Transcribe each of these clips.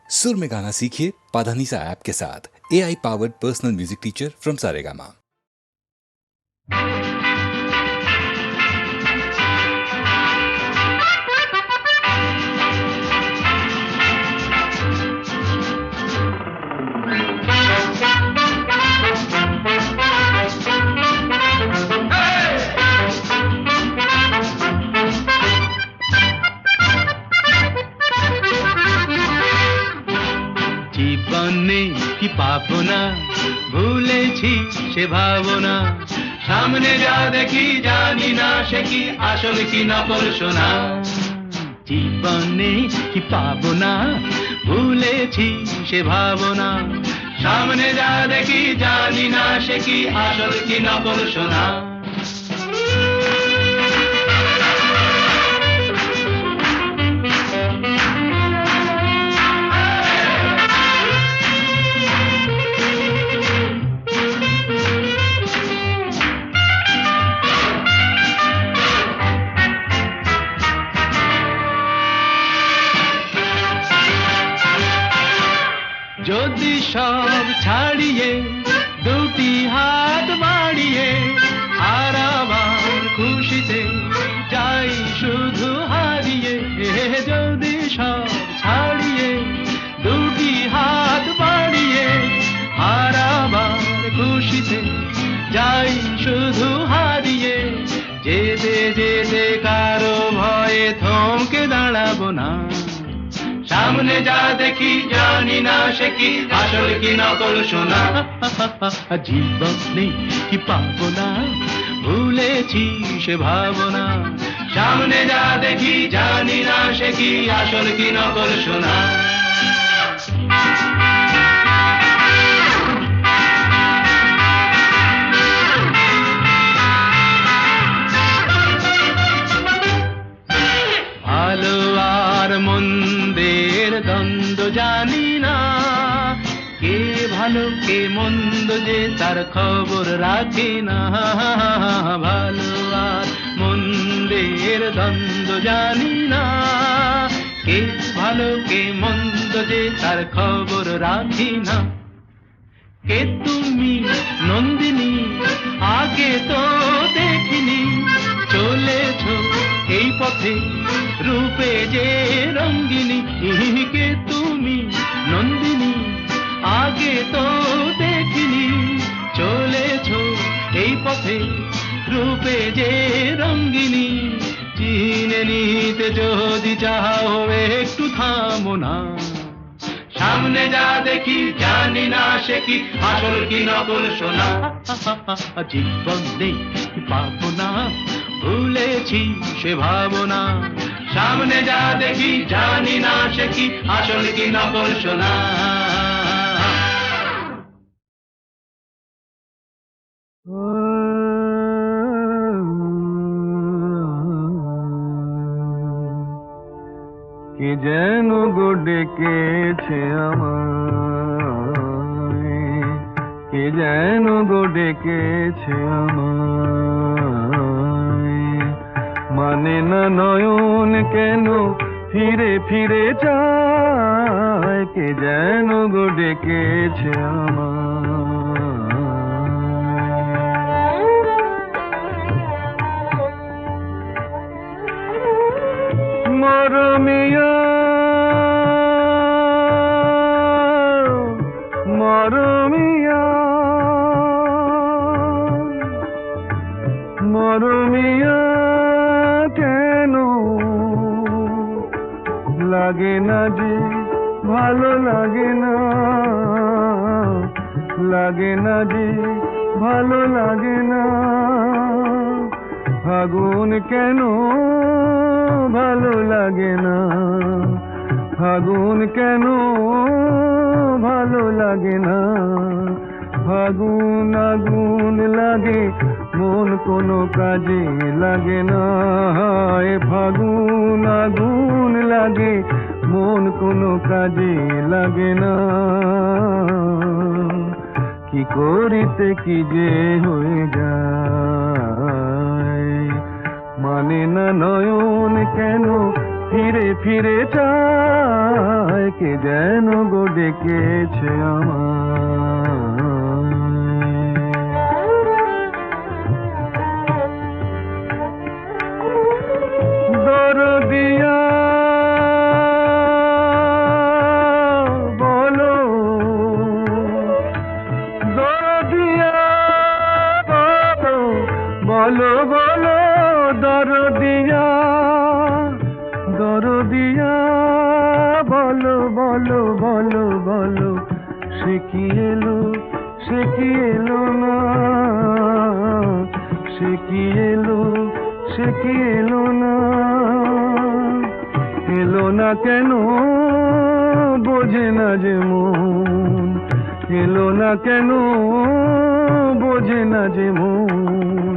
सुर में गाना सीखिए पाधानीसा ऐप के साथ। AI powered personal music teacher from Saregama. জীবনে কি পাবো না, ভুলেছি সে ভাবনা। সামনে যা দেখি জানি না সে কি আসল কি নকল সোনা। জীবনে কি পাবো না, ভুলেছি সে ভাবনা। সামনে যা দেখি জানি না সে কি আসল কি নকল সোনা। যদি সব ছাড়িয়ে দুটি হাত বাড়িয়ে আর আবার খুশিতে যাই শুধু হারিয়ে। যদি সব ছাড়িয়ে দুটি হাত বাড়িয়ে আর আবার খুশিতে যাই শুধু হারিয়ে। যেতে যেতে কারো ভয়ে থমকে দাঁড়াবো না। সামনে যা দেখি জানি না সে কি আসল কি নকল সোনা। জীবনে কি পাবো না, ভুলেছি সে ভাবনা। সামনে যা দেখি জানি না সে কি আসল কি নকল সোনা। ভালো আর মন্দের দ্বন্দ্ব জানি না, কে ভালো কে মন্দ যে তার খবর রাখে না। ভালো আর মন্দের দ্বন্দ্ব জানি না, কে ভালো কে মন্দ যে তার খবর রাখি না। কে তুমি নন্দিনী আগে তো দেখিনি, চলেছো এই পথে রূপে যে রঙ্গিনী। কে তুমি নন্দিনী আগে তো দেখিনি, চলেছো এই পথে রূপে যে রঙ্গিনী। চিনে নিতে যদি চাও একটু থামো না। সামনে যা দেখি জানি না সে কি আসল কি নকল সোনা। জীবনে কি পাবো না, ভুলেছি সে ভাবনা। সামনে যা দেখি জানি না সে কি আসল কি নকল সোনা। কে যেন গো ডেকেছে আমায়, কে যেন গো ডেকেছে আমায়। মানে না নয়ন কেন ফিরে ফিরে যায়, কে যেন গো ডেকেছে আমায়। মরমিয়া মরমিয়া মরমিয়া কেন লাগে না যে ভালো লাগে না, লাগে না যে ভালো লাগে না। ফাগুন কেন ভালো লাগে না, ফাগুন কেন ভালো লাগে না। ফাগুন আগুন লাগে মন কোনো কাজে লাগে না। ফাগুন আগুন লাগে মন কোনো কাজে লাগে না। কি করিতে কি যে হয়ে যায়, মানে না নয়ন কেন ফিরে ফিরে চায় কে যেন গো ডেকেছে আমায়। দরদিয়া বলো, দরদিয়া বলো, বলো বলো দরদিয়া, দরদিয়া বলো বলো বলো বলো, সে কি এলো, সে কি এলো না, সে কি এলো, সে কি এলো না, এলো না কেন বোঝে না যে মন, এলো না কেন বোঝে না যে মন,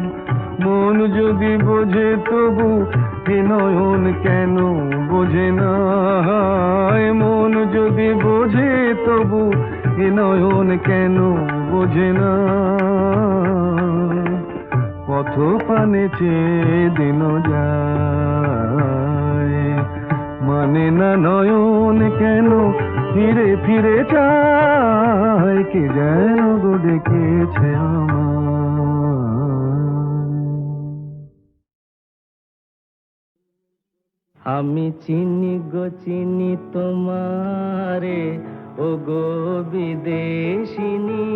মন যদি বোঝে তবু এ নয়ন কেন বোঝে না, মন যদি বোঝে তবু এ নয়ন কেন বোঝে না, পথ পানে চেয়ে দিন যায়, মানে না নয়ন কেন ফিরে ফিরে চায় কে যেন গো ডেকেছে আমি চিনি গো চিনি তোমারে ও গো বিদেশিনী,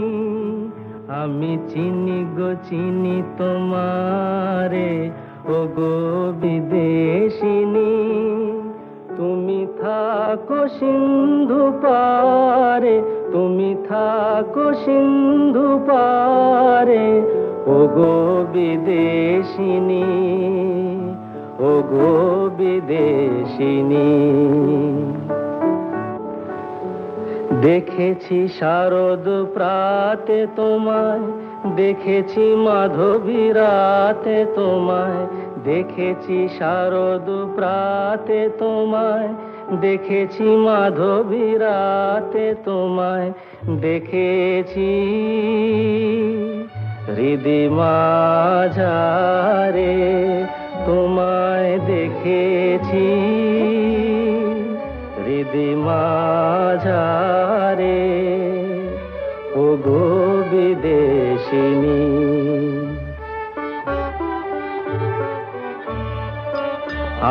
আমি চিনি গো চিনি তোমারে ও গো বিদেশিনী, তুমি থাকো সিন্ধু পারে, তুমি থাকো সিন্ধু পারে ও গো বিদেশিনী, ও গো বিদেশিনী। দেখেছি শারদ প্রাতে তোমায়, দেখেছি মাধবী রাতে তোমায়, দেখেছি শারদ প্রাতে তোমায়, দেখেছি মাধবী রাতে তোমায়, দেখেছি হৃদি মাঝারে তোমায়, দেখেছি হৃদি মাঝারে ও গো বিদেশিনী।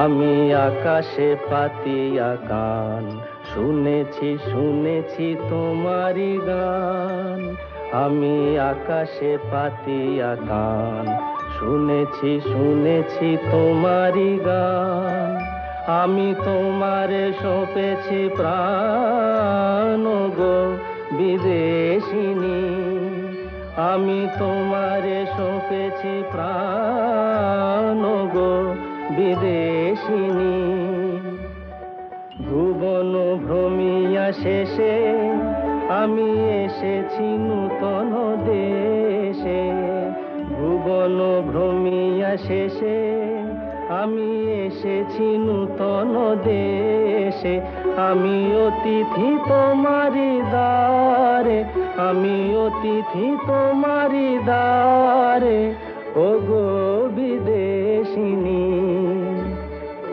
আমি আকাশে পাতিয়া গান শুনেছি, শুনেছি তোমারি গান, আমি আকাশে পাতিয়া গান শুনেছি, শুনেছি তোমারি গান, আমি তোমারে সঁপেছি প্রাণ গো বিদেশিনী, আমি তোমারে সঁপেছি প্রাণ গো বিদেশিনী। ভুবন ভ্রমিয়া শেষে আমি এসেছি নূতন দেশে, ভুবন ভ্রমিয়া শেষে আমি এসেছি নূতন দেশে, আমি অতিথি তোমারি দ্বারে, আমি অতিথি তোমারি দ্বারে ও গো বিদেশিনী,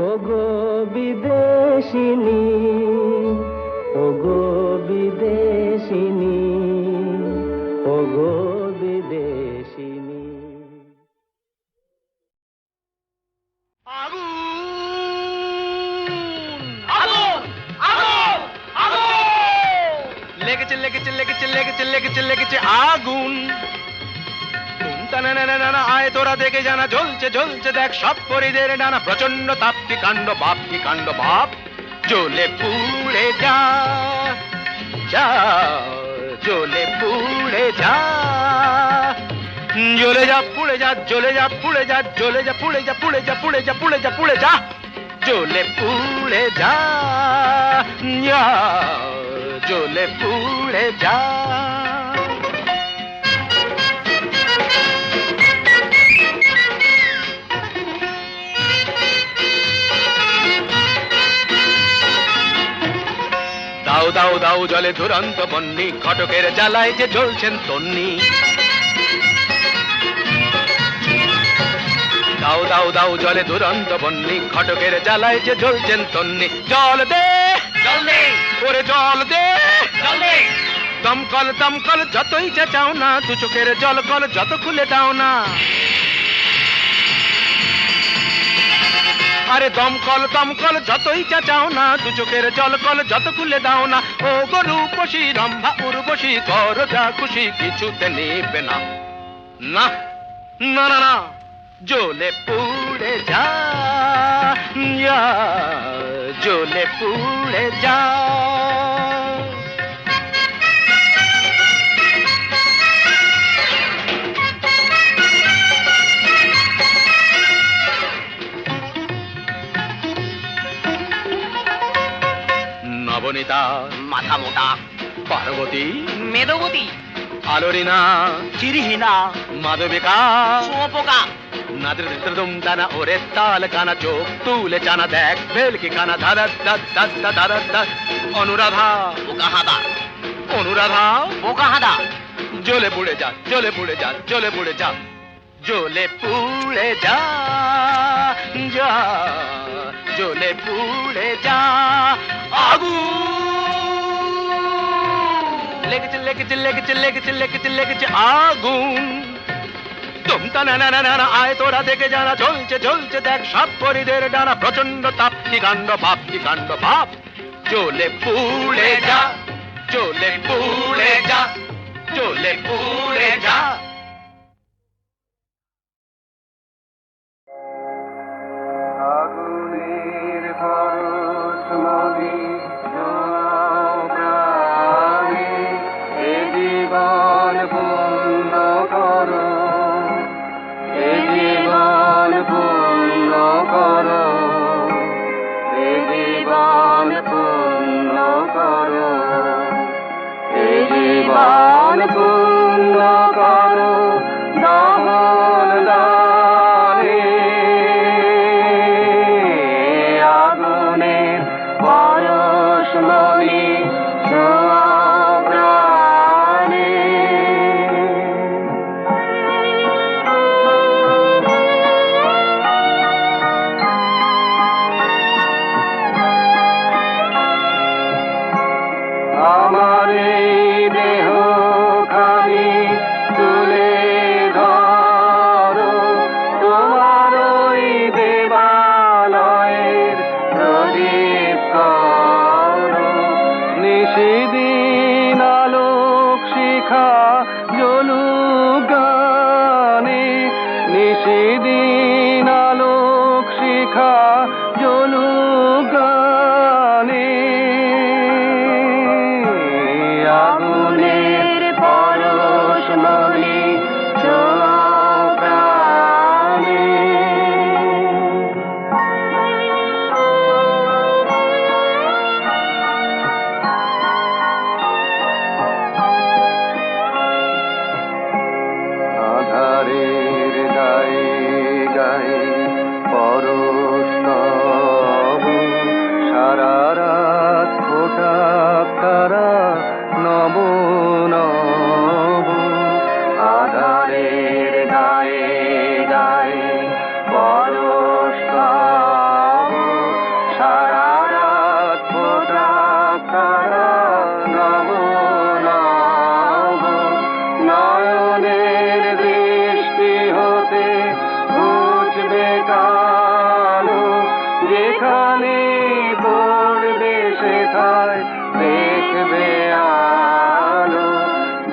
ও গো বিদেশিনী, ও গো বিদেশিনী, ও গো বিদেশিনী। লেগেছে লেগেছে লেগেছে লেগেছে লেগেছে লেগেছে আগুন, আয় তোরা দেখে জানা, জ্বলছে জ্বলছে দেখ সব পরিদের ডানা, প্রচন্ড তাপ কি কাণ্ড বাপ, কি কাণ্ড বাপ, জ্বলে পুড়ে যা, যা জ্বলে পুড়ে যা, জ্বলে যা পুড়ে যা, জ্বলে যা পুড়ে যা, জ্বলে যা পুড়ে যা, পুড়ে যা পুড়ে যা, পুড়ে যা পুড়ে যা, জ্বলে পুড়ে যা, জ্বলে পুড়ে যা। দাও দাও দাও জলে দুরন্ত বন্যি, ঘটকের জ্বালায় যে জ্বলছেন তন্নি, দাও দাও দাও জলে দুরন্ত বন্যি, ঘটকের জ্বালায় যে জ্বলছেন তন্নি। জল দে জল দে ওরে জল দে জল দে, দমকল দমকল যতই চেঁচাও না, দু চোখের জল কল যত খুলে দাও না। আরে দমকল দমকল যতই চেঁচাও না, দু চোখের জল কল যত খুলে দাও না। ও গরু পশি রম্ভা উর্বশী, কর যা খুশি কিছুতে নেবে না। না না না না, জ্বলে পুড়ে যা, জ্বলে পুড়ে যা। নবনীতা মাথা মোটা, পার্বতী মেদবতী, আলোরিনা চিরিহীনা, মাধবিকা শুঁয়োপোকা, নাদৃদম দানা ওরে তাল কানা, চোখ তুলে জানা দেখ ভেলকি কানা, ধারা ধারা অনুরাধা বোকা হাদা, অনুরাধা বোকা হাদা, জ্বলে পুড়ে যা জ্বলে পুড়ে যা জ্বলে পুড়ে যা, জ্বলে পুড়ে যা, যা জ্বলে পুড়ে যা। আগুন লেগেছে লেগেছে লেগেছে লেগেছে লেগেছে লেগেছে আগুন। তুমতা না না না না, আয় তোরা দেখে যারা জ্বলছে জ্বলছে দেখ সব পরিদের ডানা, প্রচন্ড তাপ কি কাণ্ড ভাব কি কাণ্ড ভাব, জ্বলে পুড়ে যা জ্বলে পুড়ে যা জ্বলে পুড়ে যা। আগুনের পরশ মলি প্রাণে, এ জীবন পূর্ণ করো, এ জীবন পূর্ণ করো, এ জীবন পূর্ণ করো, এ জীবন পূর্ণ করো, দহন দানে আগুনের পরশ মলি প্রাণে। আমার এই দেহ খানি তুলে ধরো, তোমার ওই দেবালয়ের প্রদীপ করো, নিশিদিন আলোক শিখা জ্বলুক গানে, নিশিদিন আলোক শিখা জ্বলুক গানে। আগুনের পরশ মলি প্রাণে। আধারের গায়ে গায়ে পরশ তব, সারা রাত ফোটা তারা নব নব। আধারের গায়ে গায়ে পরশ তব, সারা রাত ফোটা তারা নব নব। নয়নের দৃষ্টি হতে ঘুচবে কালো, যেখানে পড়বে সেথায় দেখবে আলো।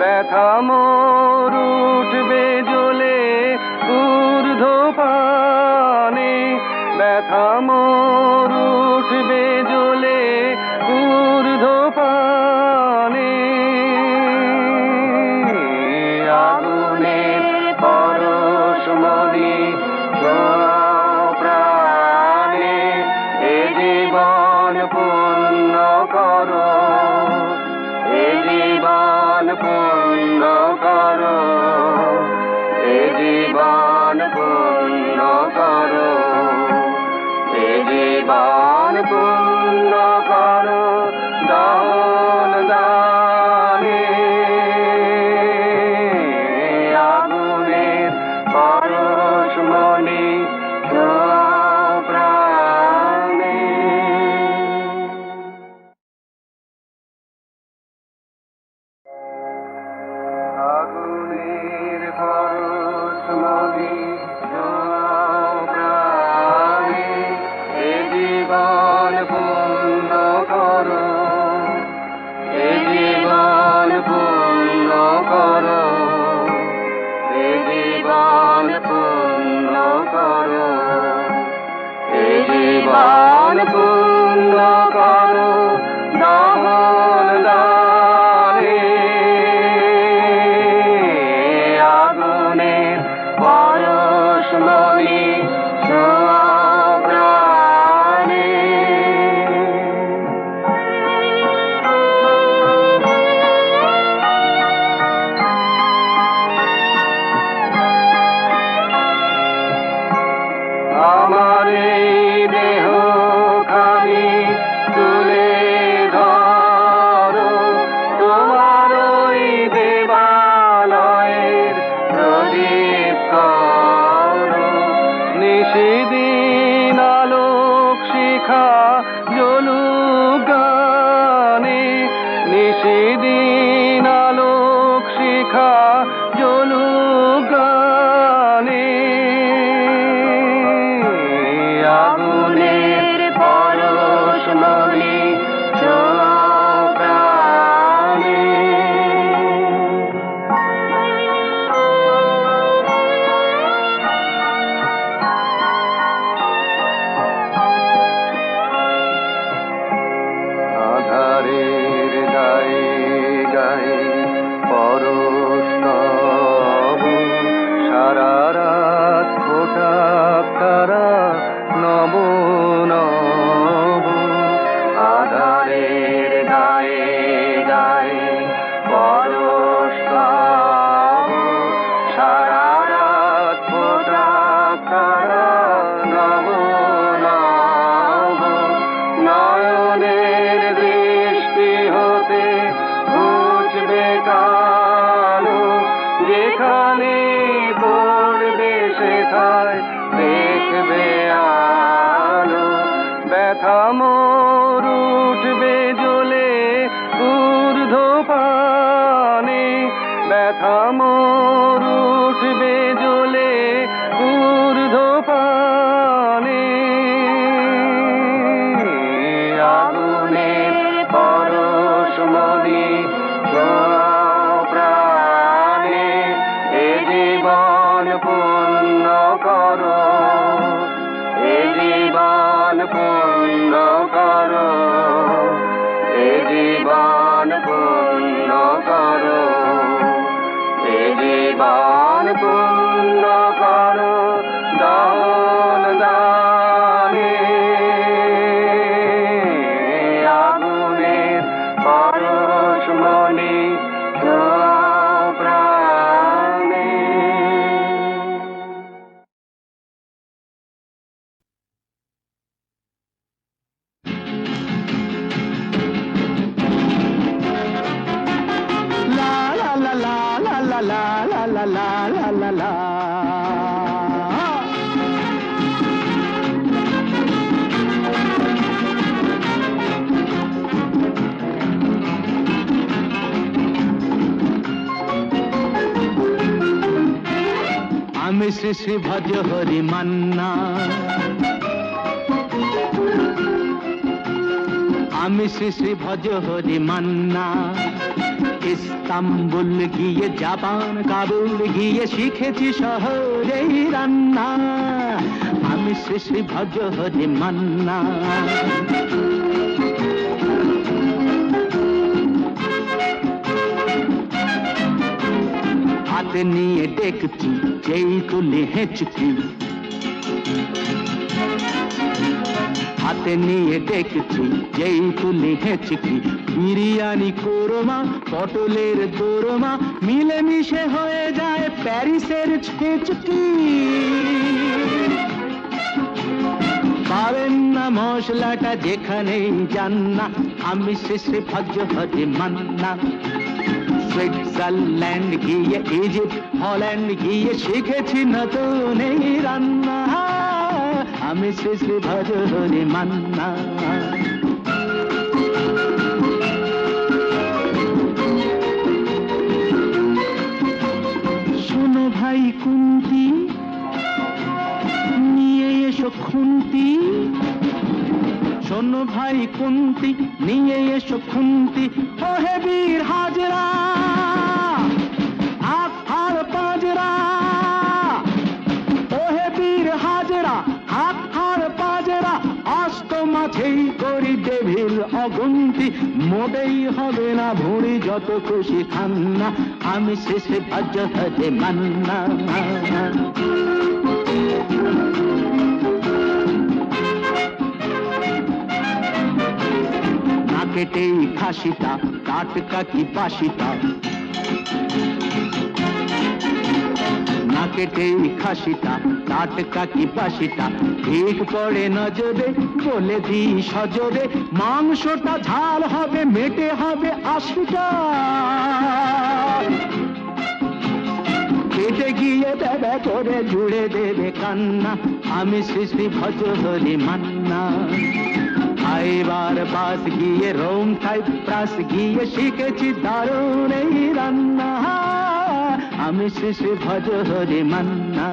ব্যথা মোর উঠবে জ্বলে ঊর্ধ্বপানে, ব্যথা মোর উঠবে জ্বলে ঊর্ধ্বপানে। আগুনের পরশ মলি প্রাণে, এ জীবন পূর্ণ করো, এ জীবন পূর্ণ করো, এ জীবন পূর্ণ করো, এ জীবন পূর্ণ করো, দহন দানে আগুনের পরশ মলি পূর্ণ করো, এ জীবন পূর্ণ করো দান দানে। আগুনের পরশমণি দাও প্রাণে। লা লা লা লা লা লা লা লা লা লা লা লা। আমি শ্রী শ্রী ভজ হরি মান্না, আমি শ্রী শ্রী ভজ হরি মান্না। ইস্তাম্বুল গিয়ে জাপান কাবুল গিয়ে শিখেছি শহরেই রান্না। আমি শ্রী শ্রী ভজ হরি মান্না। হাতে নিয়ে দেখছি যেই তুলে হেঁচকি, হাতে নিয়ে দেখছি যেই তুলে হেঁচকি। বিরিয়ানি কোরমা পটলের দোরমা মিলেমিশে হয়ে যায় প্যারিসের ছেচকি। পাবেন না মশলাটা যেখানেই যান না, আমি শ্রী শ্রী ভজ হরি মান্না। সুইজারল্যান্ড গিয়ে ইজিপ্ট হল্যান্ড গিয়ে শিখেছি নতুন এই রান্না। আমি শ্রী শ্রী ভজ হরি মান্না। শোনো ভাই কুন্তি, নিয়ে এসো খুন্তি। শোনো ভাই কুন্তি, নিয়ে এসো খুন্তি। ও হে বীর হাজরা, হাত হার পাজরা। ও হে বীর হাজরা, হাত হার পাজরা। অষ্ট মাঝেই করি ডেভিল অগুন্তি। মোটেই হবে না ভুঁড়ি যত খুশি খান না, আমি শেষে ভজ হরি মান্না। না কেটেই খাসিটা টাটকা কি বাসিটা, না কেটেই খাসিটা টাটকা কি বাসিটা। ঠিক পড়ে নজরে বলে দিই সজরে, মাংসটা ঝাল হবে মেটে হবে 80টা। পেটে গিয়ে বেবে করে জুড়ে দেবে কান্না, আমি শ্রী শ্রী ভজ হরি মান্না। খাইবার বাস গিয়ে রোম সাইপ্রাস গিয়ে শিখেছি দারুণ এই রান্না। আমি শ্রী শ্রী ভজ হরি মান্না,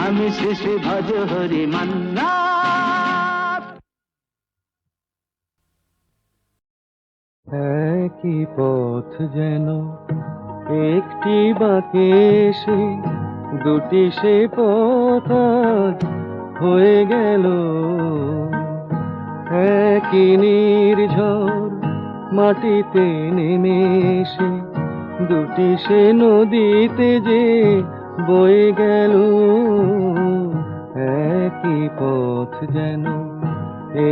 আমি শ্রী শ্রী ভজ হরি মান্না। একই পথ যেন একটি বাঁকে এসে দুটি সে পথ আজ হয়ে গেল। একই নির্ঝর মাটিতে নেমে এসে দুটি সে নদীতে যে বয়ে গেল। একই পথ যেন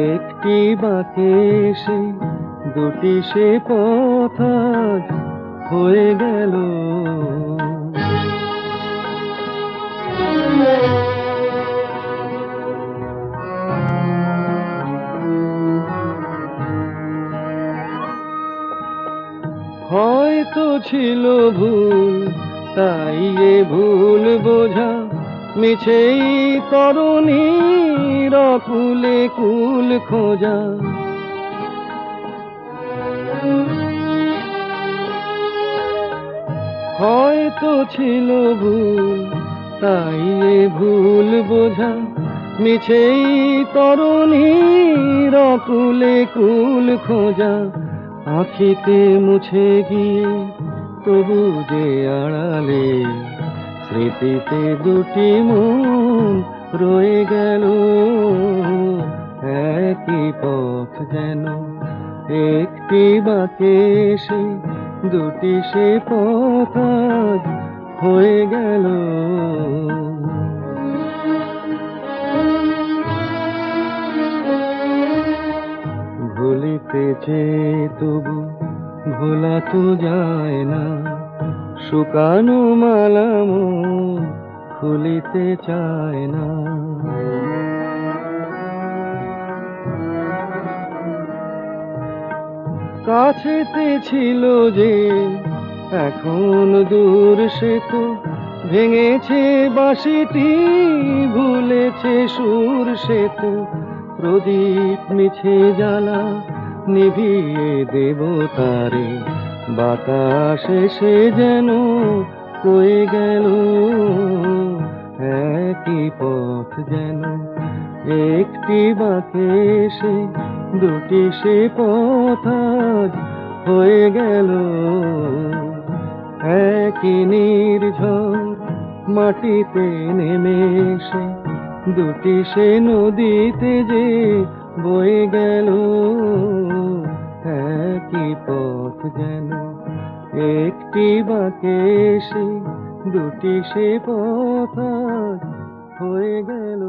একটি বাঁকে এসে দুটি সে পথ আজ হয়ে গেল। হয়তো ছিল ভুল, তাই এ ভুল বোঝা মিছেই তরুণীর কুলে কুল খোঁজা। হয়তো ছিল ভুল, তাই এ ভুল বোঝা মিছেই তরুণীর কুলে কুল খোঁজা। আঁখিতে মুছে গিয়ে তবু যে আড়ালে স্মৃতিতে দুটি মন রয়ে গেল। একই পথ যেন একটি বাঁকে সে দুটি সে পথ আজ হয়ে গেল। ভুলিতেছে তবু ভোলা তো যায় না, শুকানো মালা মন খুলিতে চায় না। কাছেতে ছিল যে এখন দূর সে তো ভেঙেছে বাঁশিটি, ভুলেছে সুর সে তো প্রদীপ মিছে জ্বালা নিভিয়ে দেব তারে। বাতাসে সে যেন কয়ে গেল একই পথ যেন, একটি বাঁকে সে দুটি সে পথ আজ হয়ে গেল। একই নির্ঝর মাটিতে নেমে সে দুটি সে নদীতে যে বয়ে গেল। একই পথ যেন, একটি বাঁকে সে দুটি সে পথ আজ হয়ে গেল।